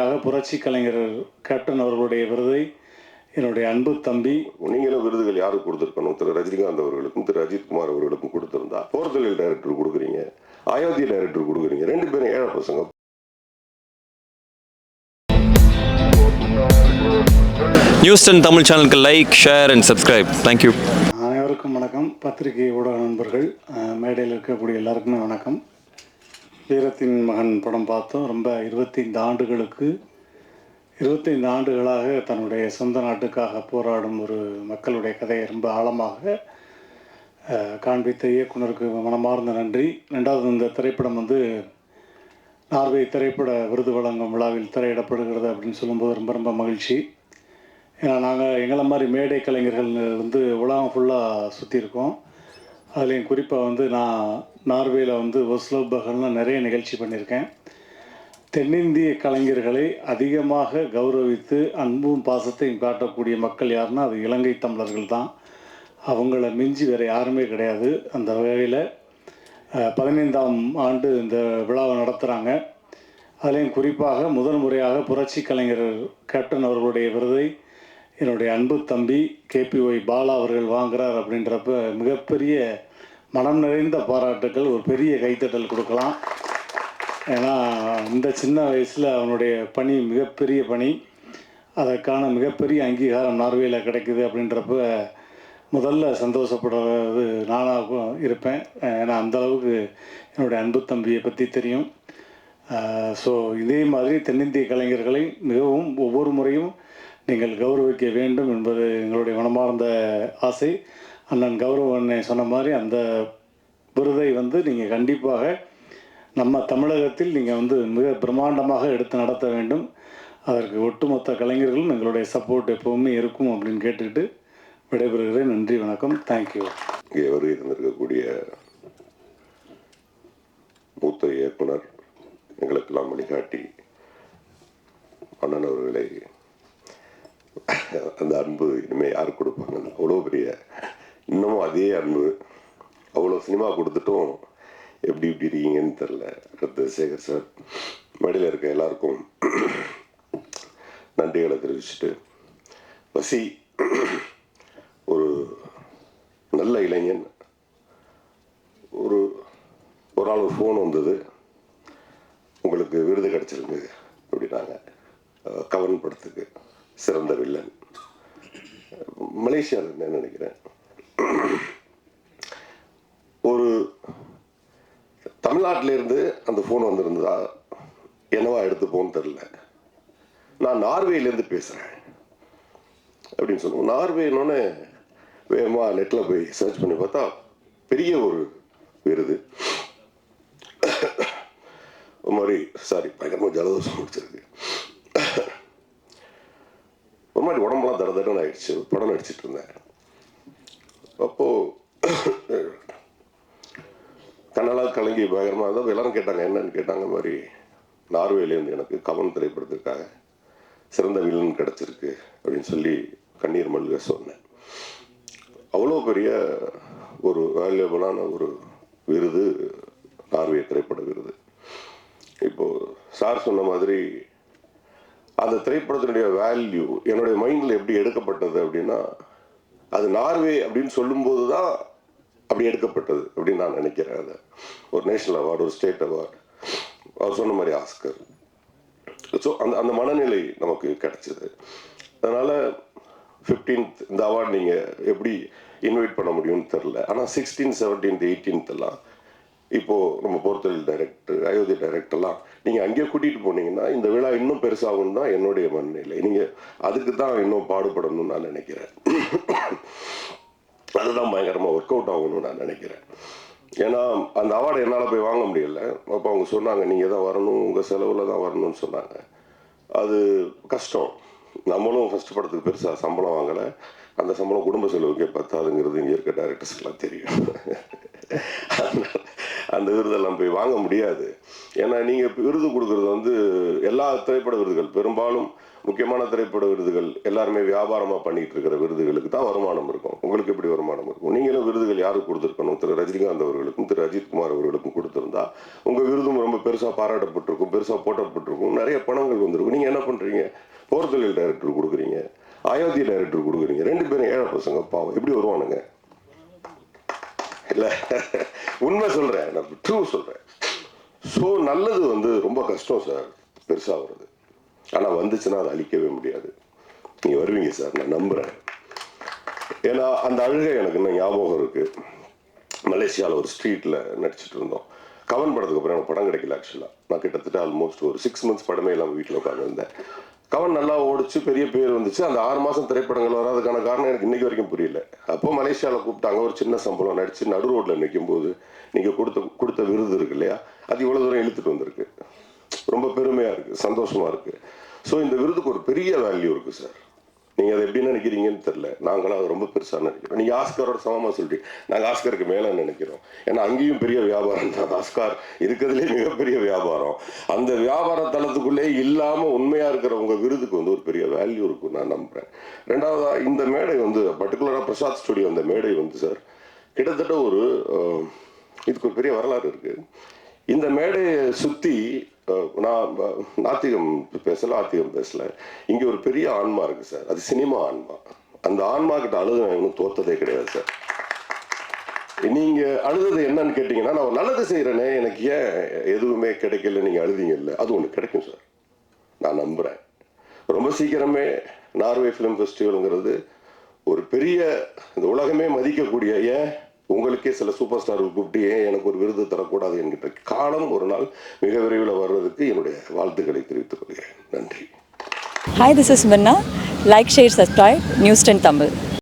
முறையாக புரட்சி கலைஞர் கேப்டன் அவர்களுடைய விருதை என்னுடைய அன்பு தம்பி. நீங்களும் விருதுகள் யாருக்கு கொடுத்துருக்கணும்? திரு ரஜினிகாந்த் அவர்களுக்கும் திரு அஜித்குமார் அவர்களுக்கும் கொடுத்துருந்தா போர்த்தொழில் டைரக்டர் கொடுக்குறீங்க, அயோத்தி டைரக்டர் கொடுக்குறீங்க. 2 பேரும் ஏழை பசங்க. நியூஸ் 10 தமிழ் சேனலுக்கு like, share and subscribe. Thank you. அனைவருக்கும் வணக்கம். பத்திரிகை ஊடக நண்பர்கள், மேடையில் இருக்கக்கூடிய எல்லாருக்குமே வணக்கம். வீரத்தின் மகன் படம் பார்த்தோம். ரொம்ப 25 ஆண்டுகளாக தன்னுடைய சொந்த நாட்டுக்காக போராடும் ஒரு மக்களுடைய கதையை ரொம்ப ஆழமாக காண்பித்த இயக்குனருக்கு மனமார்ந்த நன்றி. ரெண்டாவது, இந்த திரைப்படம் நார்வே திரைப்பட விருது வழங்கும் விழாவில் திரையிடப்படுகிறது அப்படின்னு சொல்லும்போது ரொம்ப ரொம்ப மகிழ்ச்சி. ஏன்னா நாங்கள் எங்களை மாதிரி மேடை கலைஞர்கள் உலகம் ஃபுல்லாக சுற்றியிருக்கோம். அதுலேயும் குறிப்பாக நான் நார்வேயில் ஒஸ்லோபகல்னு நிறைய நிகழ்ச்சி பண்ணியிருக்கேன். தென்னிந்திய கலைஞர்களை அதிகமாக கௌரவித்து அன்பும் பாசத்தையும் காட்டக்கூடிய மக்கள் யாருன்னா அது இலங்கை தமிழர்கள் தான். அவங்கள மிஞ்சி வேறு யாருமே கிடையாது. அந்த வகையில் 15ஆம் ஆண்டு இந்த விழாவை நடத்துகிறாங்க. அதுலேயும் குறிப்பாக முதல் முறையாக புரட்சி கலைஞர் கேப்டன் அவர்களுடைய விருதை என்னுடைய அன்பு தம்பி கேபிஒய் பாலா அவர்கள் வாங்குகிறார். அப்படின்றப்ப மிகப்பெரிய மனம் நிறைந்த பாராட்டுக்கள், ஒரு பெரிய கைத்தட்டல் கொடுக்கலாம். ஏன்னா இந்த சின்ன வயசில் அவனுடைய பணி மிகப்பெரிய பணி, அதற்கான மிகப்பெரிய அங்கீகாரம் நார்வேயில் கிடைக்குது. அப்படின்றப்ப முதல்ல சந்தோஷப்படுறது நானாக இருப்பேன். ஏன்னா அந்தளவுக்கு என்னுடைய அன்பு தம்பியை பற்றி தெரியும். ஸோ இதே மாதிரி தென்னிந்திய கலைஞர்களை மிகவும் ஒவ்வொரு முறையும் நீங்கள் கௌரவிக்க வேண்டும் என்பது எங்களுடைய மனமார்ந்த ஆசை. அண்ணன் கௌரவனை சொன்ன மாதிரி அந்த விருதை நீங்கள் கண்டிப்பாக நம்ம தமிழகத்தில் நீங்கள் மிக பிரம்மாண்டமாக எடுத்து நடத்த வேண்டும். அதற்கு ஒட்டுமொத்த கலைஞர்களும் எங்களுடைய சப்போர்ட் எப்போவுமே இருக்கும் அப்படின்னு கேட்டுக்கிட்டு விடைபெறுகிறேன். நன்றி, வணக்கம், தேங்க்யூ. இங்கே வருகை தந்திருக்கக்கூடிய மூத்த இயக்குனர், எங்களுக்கெல்லாம் வழிகாட்டி அண்ணன் அவர்களை, அந்த அன்பு இனிமேல் யார் கொடுப்பாங்க? அவ்வளோ பெரிய, இன்னமும் அதே அன்பு, அவ்வளோ சினிமா கொடுத்துட்டும் எப்படி இருக்கீங்கன்னு தெரில. அடுத்து சேகர் சார், மேடையில் இருக்க எல்லாருக்கும் நன்றிகளை தெரிவிச்சுட்டு, வசி ஒரு நல்ல இளைஞன். ஒரு நாள் ஒரு ஃபோன் வந்தது, உங்களுக்கு விருது கிடச்சிருக்கு அப்படின்னாங்க. கவன் படத்துக்கு சிறந்த வில்லன், மலேசியாவில் நினைக்கிறேன். ஒரு தமிழ்நாட்டிலேருந்து அந்த ஃபோன் வந்திருந்ததா என்னவா எடுத்துப்போன்னு தெரில. நான் நார்வேலேருந்து பேசுகிறேன் அப்படின்னு சொல்லுவோம். நார்வேன்னொன்னே வேகமாக நெட்டில் போய் சர்ச் பண்ணி பார்த்தா பெரிய ஒரு விருது. ஒரு மாதிரி பயங்கரமாக ஜலதோஷம் முடிச்சிருக்கு. ஒரு மாதிரி உடம்புலாம் தடன்னு ஆயிடுச்சு. படம் நடிச்சிட்டு இருந்தேன். அப்போது கண்ணெல்லாம் கலங்கி பயங்கரமாக இருந்தால் எல்லாரும் கேட்டாங்க, என்னன்னு கேட்டாங்க. மாதிரி நார்வேலேருந்து எனக்கு கவன் திரைப்படத்துக்காக சிறந்த வில்லன் கிடச்சிருக்கு அப்படின்னு சொல்லி கண்ணீர் மல்க சொன்னேன். அவ்வளோ பெரிய ஒரு வேல்யூபிளான ஒரு விருது நார்வே திரைப்பட விருது. இப்போது சார் சொன்ன மாதிரி அந்த திரைப்படத்தினுடைய வேல்யூ என்னுடைய மைண்டில் எப்படி எடுக்கப்பட்டது அப்படின்னா, அது நார்வே அப்படின்னு சொல்லும்போது தான் அப்படி எடுக்கப்பட்டது அப்படின்னு நான் நினைக்கிறேன். அது ஒரு நேஷனல் அவார்டு, ஒரு ஸ்டேட் அவார்டு, அவர் சொன்ன மாதிரி ஆஸ்கர். ஸோ அந்த மனநிலை நமக்கு கிடைச்சிது. அதனால் 15th இந்த அவார்டு நீங்கள் எப்படி இன்வைட் பண்ண முடியும்னு தெரில. ஆனால் 16th, 17th, 18th இப்போது நம்ம போர்த்தொழில் டைரக்டர், அயோத்தி டைரக்டர்லாம் நீங்கள் அங்கேயே கூட்டிகிட்டு போனீங்கன்னா இந்த விழா இன்னும் பெருசாகும் தான் என்னுடைய மனநிலை. நீங்கள் அதுக்கு தான் இன்னும் பாடுபடணும்னு நான் நினைக்கிறேன். அதுதான் பயங்கரமாக ஒர்க் அவுட் ஆகணும்னு நான் நினைக்கிறேன். ஏன்னா அந்த அவார்டை என்னால் போய் வாங்க முடியலை. அப்போ அவங்க சொன்னாங்க, நீங்கள் தான் வரணும், உங்கள் செலவில் தான் வரணும்னு சொன்னாங்க. அது கஷ்டம். நம்மளும் ஃபஸ்ட் படத்துக்கு பெருசாக சம்பளம் வாங்கலை. அந்த சம்பளம் குடும்ப செலவுக்கே பத்தாதுங்கிறது இங்கே இருக்க டைரக்டர்ஸ்க்கெல்லாம் தெரியும். அந்த விருதெல்லாம் போய் வாங்க முடியாது. ஏன்னா நீங்கள் விருது கொடுக்குறது வந்து எல்லா திரைப்பட விருதுகள், பெரும்பாலும் முக்கியமான திரைப்பட விருதுகள் எல்லாருமே வியாபாரமாக பண்ணிட்டு இருக்கிற விருதுகளுக்கு தான் வருமானம் இருக்கும். உங்களுக்கு எப்படி வருமானம் இருக்கும்? நீங்களும் விருதுகள் யாருக்கு கொடுத்துருக்கணும்? திரு ரஜினிகாந்த் அவர்களுக்கும் திரு அஜித்குமார் அவர்களுக்கும் கொடுத்துருந்தா உங்கள் விருதும் ரொம்ப பெருசாக பாராட்டப்பட்டிருக்கும், பெருசாக போட்டப்பட்டிருக்கும், நிறைய பணங்கள் வந்திருக்கும். நீங்கள் என்ன பண்ணுறீங்க? போர்த்தொழில் டைரக்டர் கொடுக்குறீங்க, அயோத்தி டைரக்டர் கொடுக்குறீங்க. 2 பேரும் ஏழை பசங்க, பாவம், எப்படி வருவானுங்க? இல்லை, உண்மை சொல்கிறேன், நான் ட்ரூ சொல்கிறேன். ஸோ நல்லது வந்து ரொம்ப கஷ்டம் சார், பெருசாக வருது. ஆனால் வந்துச்சுன்னா அதை அழிக்கவே முடியாது. நீங்கள் வருவீங்க சார், நான் நம்புகிறேன். ஏன்னா அந்த அழுகை எனக்கு இன்னும் ஞாபகம் இருக்குது. மலேசியாவில் ஒரு ஸ்ட்ரீட்டில் நடிச்சிட்டு இருந்தோம். கவன் படத்துக்கு அப்புறம் எனக்கு படம் கிடைக்கல. ஆக்சுவலாக நான் கிட்டத்தட்ட ஆல்மோஸ்ட் ஒரு 6 months படமே இல்லாமல் வீட்டில் உட்காந்துருந்தேன். கவன் நல்லா ஓடிச்சு, பெரிய பேர் வந்துச்சு. அந்த 6 மாதம் திரைப்படங்கள் வராதுக்கான காரணம் எனக்கு இன்றைக்கி வரைக்கும் புரியல. அப்போது மலேசியாவில் கூப்பிட்டாங்க, ஒரு சின்ன சம்பளம் நடித்து நடு ரோட்டில் நிற்கும்போது நீங்கள் கொடுத்த விருது இருக்கு இல்லையா, அது இவ்வளோ தூரம் இழுத்துட்டு வந்திருக்கு. ரொம்ப பெருமையாக இருக்குது, சந்தோஷமாக இருக்குது. ஸோ இந்த விருதுக்கு ஒரு பெரிய வேல்யூ இருக்குது சார். நீங்கள் அதை எப்படி நினைக்கிறீங்கன்னு தெரில. நாங்களாம் அதை ரொம்ப பெருசாக நினைக்கிறோம். நீங்கள் ஆஸ்காரோட சமமாக சொல்கிறீங்க, நாங்கள் ஆஸ்கருக்கு மேலே நினைக்கிறோம். ஏன்னா அங்கேயும் பெரிய வியாபாரம் தான். ஆஸ்கார் இருக்கிறதுலே மிகப்பெரிய வியாபாரம். அந்த வியாபார தளத்துக்குள்ளே இல்லாமல் உண்மையாக இருக்கிற உங்கள் விருதுக்கு வந்து ஒரு பெரிய வேல்யூ இருக்கும் நான் நம்புகிறேன். ரெண்டாவதாக இந்த மேடை வந்து பர்டிகுலராக பிரசாத் ஸ்டுடியோ, அந்த மேடை வந்து சார் கிட்டத்தட்ட ஒரு இதுக்கு ஒரு பெரிய வரலாறு இருக்குது. இந்த மேடையை சுற்றி நான் நாத்திகம் பேசல, இங்கே ஒரு பெரிய ஆன்மா இருக்குது சார். அது சினிமா ஆன்மா. அந்த ஆன்மா கிட்ட அழுது நான் இன்னும் தோத்ததே கிடையாது சார். நீங்கள் அழுதது என்னன்னு கேட்டிங்கன்னா, நான் நல்லது செய்கிறேனே, எனக்கு ஏன் எதுவுமே கிடைக்கல, நீங்கள் அழுதிங்கல்ல, அது ஒன்று கிடைக்கும் சார், நான் நம்புகிறேன். ரொம்ப சீக்கிரமே நார்வே ஃபிலிம் ஃபெஸ்டிவலுங்கிறது ஒரு பெரிய இந்த உலகமே மதிக்கக்கூடிய, ஏன் உங்களுக்கே சில சூப்பர் ஸ்டார்கள் கூப்பிட்டு ஏன் எனக்கு ஒரு விருது தரக்கூடாது என்கிற காலம் ஒரு நாள் மிக விரைவில் வர்றதுக்கு என்னுடைய வாழ்த்துக்களை தெரிவித்துக் கொள்கிறேன். நன்றி. Hi, this is Minna. Like, share, subscribe, News 10 Tamil.